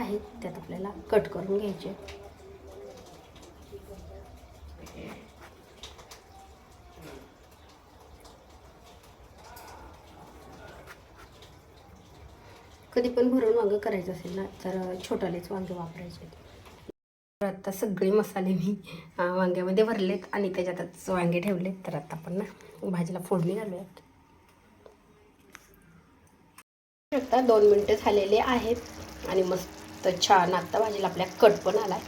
आहेत त्यात आपल्याला कट करून घ्यायचे. कधी पण भरून वांगं करायचं असेल ना तर छोटालेच वांगे वापरायचे. तर आता सगळे मसाले मी वांग्यामध्ये भरलेत आणि त्याच्यातच वांगे ठेवलेत. तर आता आपण ना भाजीला फोडणी घालूयात. आता 2 मिनटं झालेले आहेत आणि मस्त छान आता भाजीला आपल्या कट पण आलाय.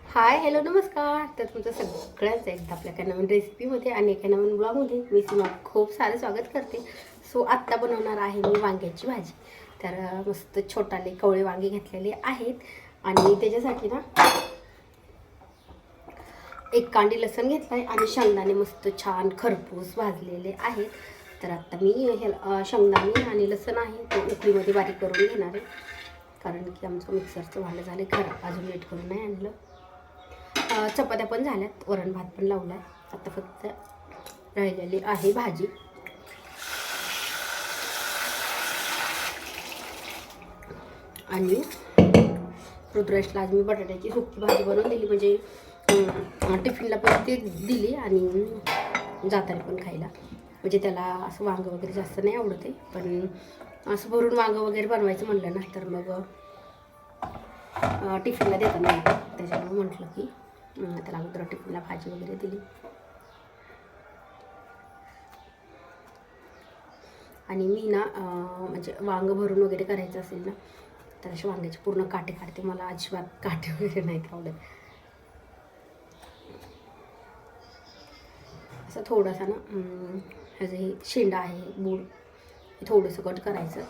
हाय हॅलो नमस्कार. तर तुमचं सगळ्यांचं एकदा आपल्या एका नवीन रेसिपीमध्ये आणि एका नवीन ब्लॉगमध्ये मी सीमा खूप सारं स्वागत करते. सो आत्ता बनवणार आहे मी वांग्याची भाजी. तर मस्त छोटाले कवळे वांगे घेतलेले आहेत आणि त्याच्यासाठी ना 1 कांडी लसूण घेतलाय आणि शेंगदाणे मस्त छान खरपूस भाजलेले आहेत. तर आता मी हे शेंगदाणे आणि लसूण आहे तो उकळीमध्ये बारीक करून घेणार आहे, कारण की आमचं मिक्सरचं भांडं झालं खराब, अजून नीट करून नाही आणलं. चपात्या पण झाल्यात, वरण भात पण लावलाय. आता फक्त राहिलेली आहे भाजी. आणि रुद्रेशला आज मी बटाट्याची सुकी भाजी बनवून दिली, म्हणजे टिफिनला पण ते दिली आणि जाताना पण खायला. म्हणजे त्याला असं वांगं वगैरे जास्त नाही आवडत आहे, पण असं भरून वांगं वगैरे बनवायचं म्हणलं ना तर मग टिफिनला देता नाही. त्याच्यामुळे म्हटलं की त्याला अगोदर टिफिनला भाजी वगैरे दिली. आणि मी ना म्हणजे वांगं भरून वगैरे करायचं असेल ना तर असे वांग्याचे पूर्ण काटे काढते. मला अजिबात काटे वगैरे नाहीत आवडत. असं थोडासा ना ह्याचं हे शेंडा आहे बूड हे थोडंसं कट करायचं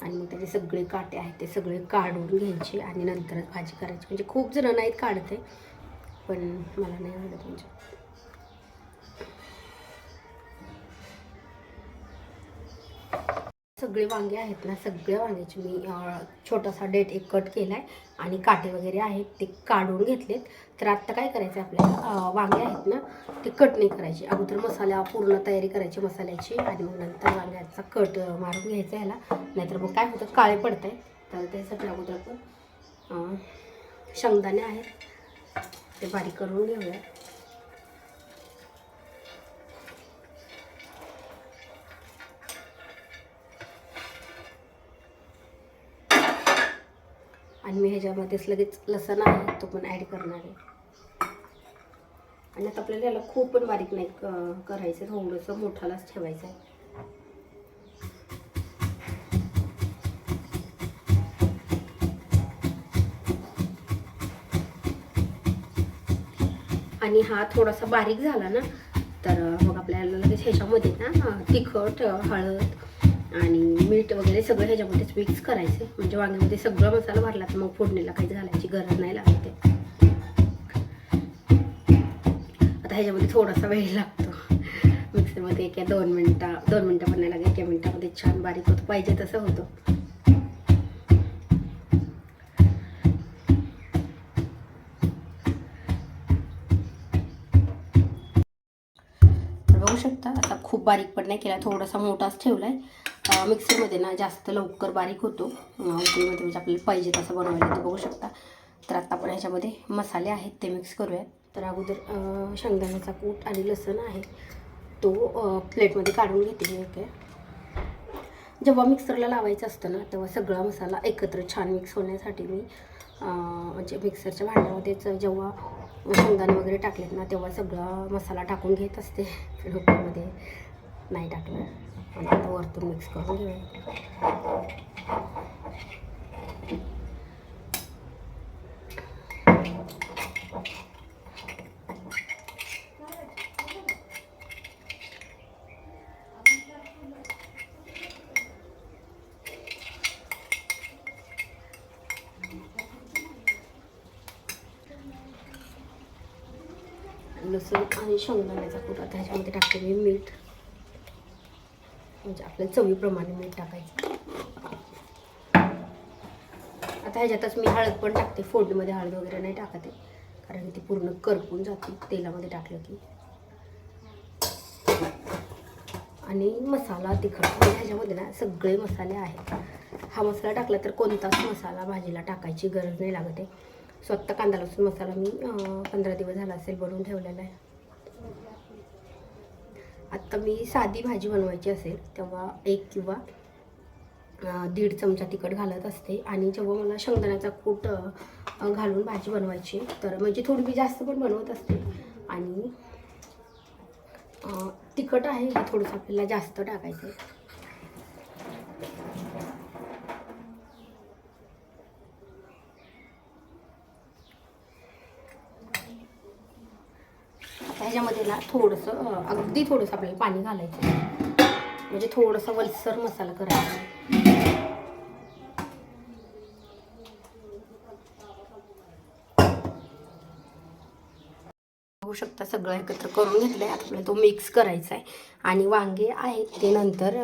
आणि मग त्याचे सगळे काटे आहेत ते सगळे काढून घ्यायचे आणि नंतरच भाजी करायची. म्हणजे खूप जण नाहीत काढते, पण मला नाही आवडत. म्हणजे सगळे वांगे आहेत ना, सगळ्या वांग्याचे मी छोटासा डेट एक कट केला आहे आणि काटे वगैरे आहेत ते काढून घेतलेत. तर आत्ता काय करायचं आपल्याला, वांगे आहेत ना ते कट नाही करायचे, अगोदर मसाला पूर्ण तयारी करायची मसाल्याची आणि मग नंतर वांग्याचा कट मारून घ्यायचा ह्याला, नाहीतर मग काय होतं काळे पडत आहे. तर त्यासाठी अगोदर आपण शेंगदाणे आहेत ते बारीक करून घेऊया. आणि मी ह्याच्यामध्येच लगेच लसूण आहे तो पण ॲड करणार आहे. आणि आता आपल्याला याला खूप पण बारीक नाही करायचं, थोडंसं मोठालाच ठेवायचं आहे. आणि हा थोडासा बारीक झाला ना तर मग आपल्याला लगेच ह्याच्यामध्ये ना तिखट, हळद आणि मीठ वगैरे सगळं ह्याच्यामध्येच मिक्स करायचे. म्हणजे वांग्यामध्ये सगळा मसाला भरला तर मग फोडणीला काहीच घालायची गरज नाही लागते. आता ह्याच्यामध्ये थोडासा वेळ लागतो मिक्सरमध्ये, 2 मिनटं पण नाही लागेल, 1 मिनटामध्ये छान बारीक होतं, पाहिजे तसं होतं. बघू शकता आता खूप बारीक पण नाही केला, थोडासा मोठाच ठेवला आहे. मिक्सरमध्ये ना जास्त लवकर बारीक होतो, उकळीमध्ये म्हणजे आपल्याला पाहिजे तसं बनवायला. तर बघू शकता. तर आता आपण ह्याच्यामध्ये मसाले आहेत ते मिक्स करूयात. तर अगोदर शेंगदाण्याचा कूट आणि लसूण आहे तो प्लेटमध्ये काढून घेतली होते. जेव्हा मिक्सरला लावायचं असतं ना तेव्हा सगळा मसाला एकत्र छान मिक्स होण्यासाठी मी म्हणजे मिक्सरच्या भांड्यामध्येच जेव्हा शेंगदाणे वगैरे टाकलेत ना तेव्हा सगळा मसाला टाकून घेत असते. कुकरमध्ये नाही टाकला आणि आता वरतून मिक्स करून घेऊया. लसूण आणि शेंगदाण्याचा कूट आता ह्याच्यामध्ये टाकते मी मीठ, म्हणजे आपल्या चवीप्रमाणे मीठ टाकायचं. आता ह्याच्यातच मी हळद पण टाकते. फोडणीमध्ये हळद वगैरे नाही टाकते कारण ती पूर्ण करपून जाते तेलामध्ये टाकलं की. आणि मसाला तिखट ह्याच्यामध्ये ना सगळे मसाले आहेत. हा मसाला टाकला तर कोणताच मसाला भाजीला टाकायची गरज नाही लागत आहे. स्वतः कांदा लसूण मसाला मी 15 दिवस झाला असेल बनवून ठेवलेला आहे. आत्ता मी साधी भाजी बनवायची असेल तेव्हा 1 किंवा 1.5 चमचा तिखट घालत असते. आणि जेव्हा मला शेंगदाण्याचा कूट घालून भाजी बनवायची तर म्हणजे थोडी मी जास्त पण बनवत असते. आणि तिखट आहे हे थोडंसं आपल्याला जास्त टाकायचं आहे. ह्याच्यामध्ये ना थोडंसं अगदी थोडंसं आपल्याला पाणी घालायचं म्हणजे थोडासा वलसर मसाला करायचा. बघू शकता सगळं एकत्र करून घेतलंय. आता आपल्याला तो मिक्स करायचा आहे. आणि वांगे आहेत ते नंतर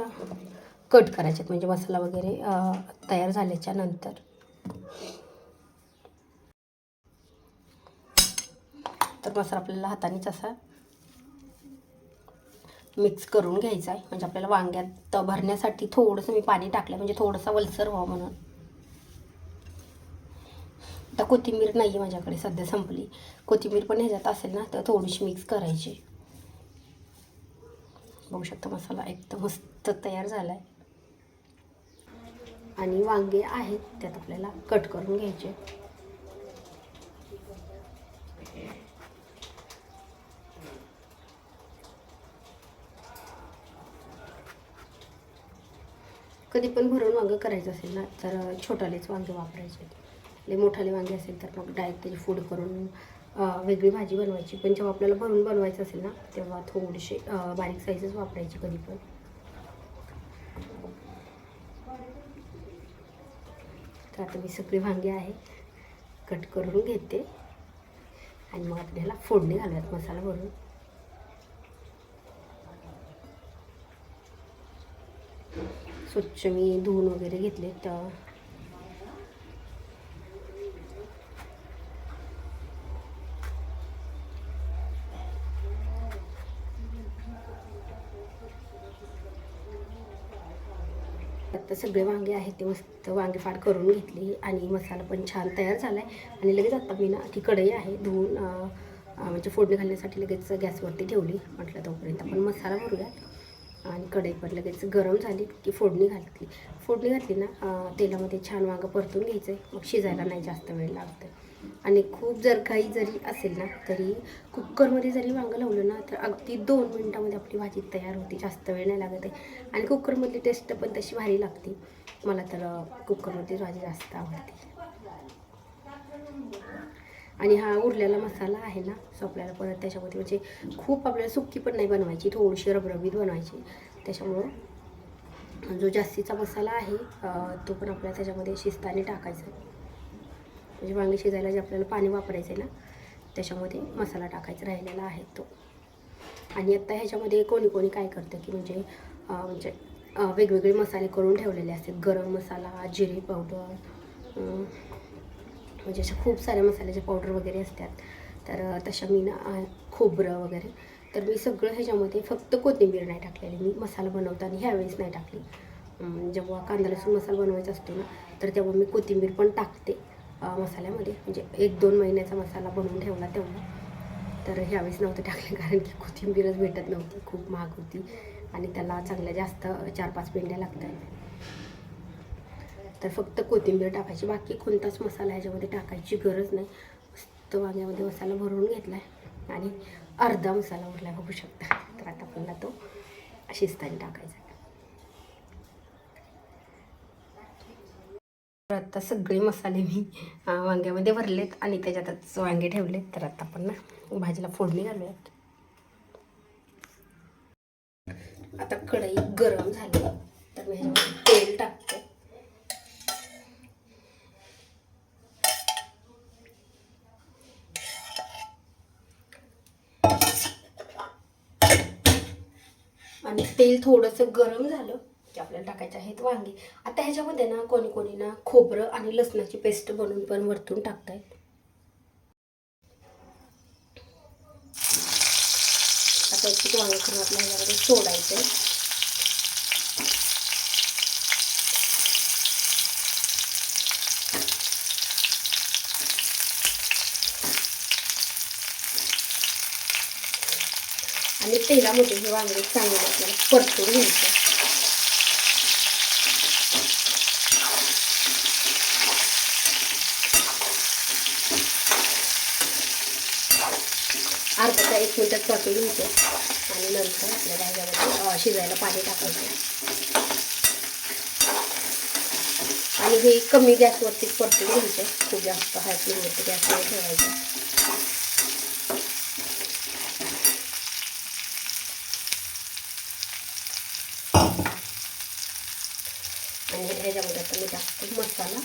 कट करायचे म्हणजे मसाला वगैरे तयार झाल्याच्या नंतर. तर मसाला आपल्याला हातानेच असा मिक्स करून घ्यायचा आहे. म्हणजे आपल्याला वांग्यात भरण्यासाठी थोडंसं मी पाणी टाकलं म्हणजे थोडंसं वलसर व्हावं म्हणून. आता कोथिंबीर नाही आहे माझ्याकडे, सध्या संपली. कोथिंबीर पण ह्याच्यात असेल ना तर थोडीशी मिक्स करायची. बघू शकता मसाला एकदम मस्त तयार झाला आहे. आणि वांगे आहेत त्यात आपल्याला कट करून घ्यायचे. कधी पण भरून वांगं करायचं असेल ना तर छोटालेच वांगे वापरायचे. लई मोठाले वांगे असेल तर मग डायरेक्ट त्याची फोड करून वेगळी भाजी बनवायची. पण जेव्हा आपल्याला भरून बनवायचं असेल ना तेव्हा थोडीशी बारीक साईजच वापरायची कधी पण. तर आता मी सगळी वांगे आहे कट करून घेते आणि मग आपल्याला फोडणी घालूयात मसाला भरून. स्वच्छ मी धुवून वगैरे घेतले. तर आता सगळे वांगे आहेत ते मस्त वांगे फाड करून घेतली आणि मसाला पण छान तयार झाला आहे. आणि लगेच आता मी ना ती कढई आहे धुवून म्हणजे फोडणी घालण्यासाठी लगेच गॅसवरती ठेवली. म्हटलं तोपर्यंत आपण मसाला भरूयात. आणि कढई पण लगेच गरम झाली की फोडणी घातली ना तेलामध्ये छान वांगं परतून घ्यायचं आहे. मग शिजायला नाही जास्त वेळ लागतं. आणि खूप जर काही जरी असेल ना तरी कुकरमध्ये जरी वांगं लावलं ना तर अगदी 2 मिनटामध्ये आपली भाजी तयार होते. जास्त वेळ नाही लागत आहे. आणि कुकरमधली टेस्ट पण तशी भारी लागते. मला तर कुकरमधली भाजी जास्त आवडते. आणि हा उरलेला मसाला आहे ना सो आपल्याला परत त्याच्यामध्ये म्हणजे खूप आपल्याला सुक्की पण नाही बनवायची, थोडीशी रबरबीत बनवायची. त्याच्यामुळं जो जास्तीचा मसाला आहे तो पण आपल्याला त्याच्यामध्ये शिजताना टाकायचा. म्हणजे वांगे शिजायला जे आपल्याला पाणी वापरायचं आहे ना त्याच्यामध्ये मसाला टाकायचा राहिलेला आहे तो. आणि आता ह्याच्यामध्ये कोणी कोणी काय करतं की म्हणजे वेगवेगळे मसाले करून ठेवलेले असतात. गरम मसाला, जिरे पावडर, म्हणजे अशा खूप साऱ्या मसाल्याचे पावडर वगैरे असतात. तर तशा मी ना खोबरं वगैरे तर मी सगळं ह्याच्यामध्ये फक्त कोथिंबीर नाही टाकलेली. मी मसाला बनवताना ह्यावेळेस नाही टाकली. जेव्हा कांदा लसूण मसाला बनवायचा असतो ना तर तेव्हा मी कोथिंबीर पण टाकते मसाल्यामध्ये. म्हणजे 1-2 महिन्याचा मसाला बनवून ठेवला तेव्हा. तर ह्यावेळेस नव्हतं टाकले कारण की कोथिंबीरच भेटत नव्हती, खूप महाग होती. आणि त्याला चांगल्या जास्त 4-5 पेंड्या लागतात. तर फक्त कोथिंबीर टाकायची, बाकी कोणताच मसाला ह्याच्यामध्ये टाकायची गरज नाही. मस्त वांग्यामध्ये मसाला भरून घेतला आहे आणि अर्धा मसाला उरला बघू शकता. तर आता आपल्याला तो शिजताना टाकायचा. तर आता सगळे मसाले मी वांग्यामध्ये भरलेत आणि त्याच्यातच वांगे ठेवलेत. तर आता आपण ना भाजीला फोडणी घालूयात. आता कढई गरम झाली तर मी ह्याच्यामध्ये तेल टाकते. आणि तेल थोडंसं गरम झालं की आपल्याला टाकायचे आहेत वांगी. आता ह्याच्यामध्ये ना कोणी कोणी ना खोबरं आणि लसणाची पेस्ट बनवून पण वरतून टाकतायत. आता एक वांगे करून आपल्या ह्याच्यामध्ये सोडायचं. तेलामध्ये हे वांगे चांगले आपल्याला परतून घ्यायचं. अर्धा 1 मिनिटात परतून घ्यायचं आणि नंतर आपल्याला ह्याच्यामध्ये शिजायला पाणी टाकायचं आणि हे कमी गॅसवरती परतून घ्यायचं. खूप जास्त हाय फ्लेमवरती गॅसवर ठेवायचं. आणि ह्याच्यामध्ये आता मी टाकतो मसाला.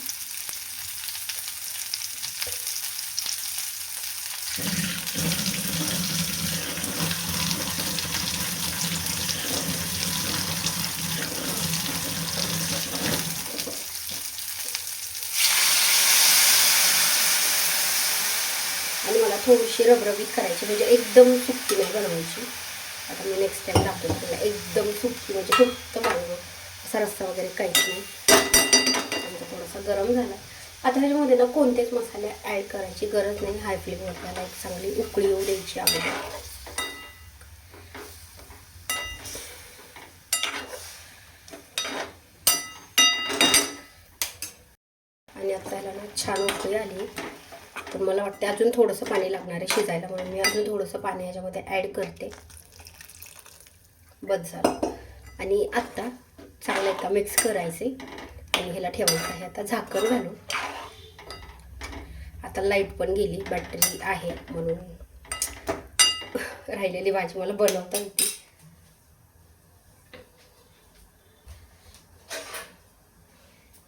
आणि मला थोडीशी रबरबीत करायची, म्हणजे एकदम सुक्की नाही बनवायची. आता मी नेक्स्ट टाइम दाखवते तुम्हाला. एकदम सुक्की म्हणजे फक्त वांगं, असा रस्सा वगैरे काहीच नाही. आमचा थोडासा गरम झाला. आता ह्याच्यामध्ये ना कोणतेच मसाले ॲड करायची गरज नाही. हाय फ्लेमवर त्याला एक चांगली उकळी येऊ द्यायची अगोदर. आणि आता ह्याला ना छान उकळी आली. तर मला वाटते अजून थोडंसं पाणी लागणार आहे शिजायला, म्हणून मी अजून थोडंसं पाणी ह्याच्यामध्ये ॲड करते. बस झालं. आणि आत्ता चांगलं एकदा मिक्स करायचे आणि ह्याला ठेवायचं आहे आता झाकण घालून. आता लाईट पण गेली, बॅटरी आहे म्हणून राहिलेली भाजी मला बनवता येते.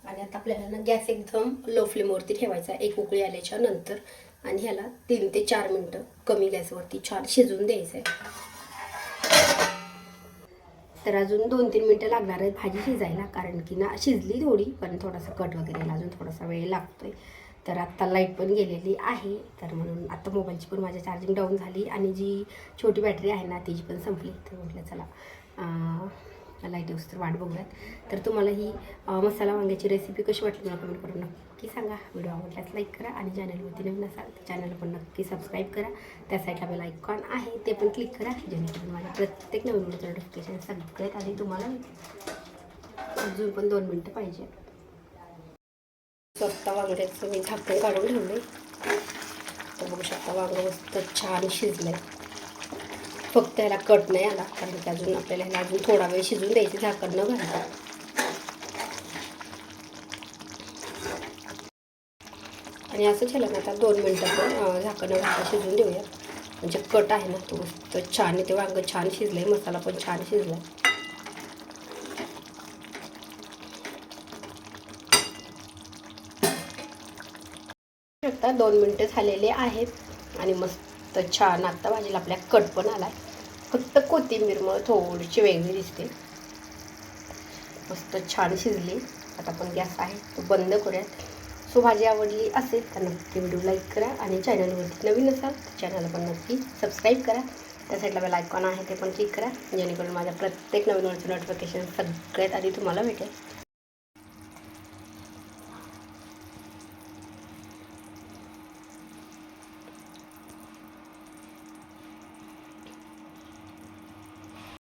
आणि आता आपल्याला ना गॅस एकदम लो फ्लेमवरती ठेवायचा एक उकळी आल्याच्या नंतर. आणि ह्याला 3 ते 4 मिनटं कमी गॅसवरती छान शिजून द्यायचं आहे. तर अजून 2-3 मिनटं लागणार आहेत भाजी शिजायला, कारण की ना शिजली थोडी, पण थोडासा कट वगैरेला अजून थोडासा वेळ लागतोय. तर आत्ता लाईट पण गेलेली आहे, तर म्हणून आत्ता मोबाईलची पण माझ्या चार्जिंग डाऊन झाली आणि जी छोटी बॅटरी आहे ना तिची पण संपली. तर म्हटलं चला लाईट येऊस तर वाट बघूयात. तर तुम्हाला ही मसाला वांग्याची रेसिपी कशी वाटली मला कमेंट करून नक्की सांगा. व्हिडिओ आवडल्यास लाईक करा आणि चॅनलवरती नवीन असाल तर चॅनल पण नक्की सबस्क्राईब करा. त्या साईडला बेल आयकॉन आहे ते पण क्लिक करा, जेणेकरून माझ्या प्रत्येक नवीन व्हिडिओचं नोटिफिकेशन सगळ्यात आधी तुम्हाला अजून पण 2 मिनटं पाहिजे. स्वतः वांग्याचं मी झाकण काढून ठेवले. तर बघू शकता वांगं मस्त छान शिजलं आहे. फक्त ह्याला कट नाही आला, कारण की अजून आपल्याला ह्याला अजून थोडा वेळ शिजून द्यायचं झाकण न घालता. आणि असं झालं ना आता 2 मिनटं झाकण न घालता शिजून देऊया. म्हणजे कट आहे ना तो मस्त छान, ते वांगं छान शिजलं आहे, मसाला पण छान शिजला आहे. आता 2 मिनटं झालेले आहेत आणि मस्त छान आता भाजीला आपल्या कट पण आला आहे. फक्त कोथिंबीर मग थोडीशी वेगळी दिसते. मस्त छान शिजली. आता आपण गॅस आहे तो बंद करूयात. सो भाजी आवडली असेल तर नक्की व्हिडिओ लाईक करा आणि चॅनलवरती नवीन असाल तर चॅनल पण नक्की सबस्क्राईब करा. त्या साईडला बेल आयकॉन आहे ते पण क्लिक करा, जेणेकरून माझ्या प्रत्येक नवीन व्हिडिओचं नोटिफिकेशन सगळ्यात आधी तुम्हाला भेटेल.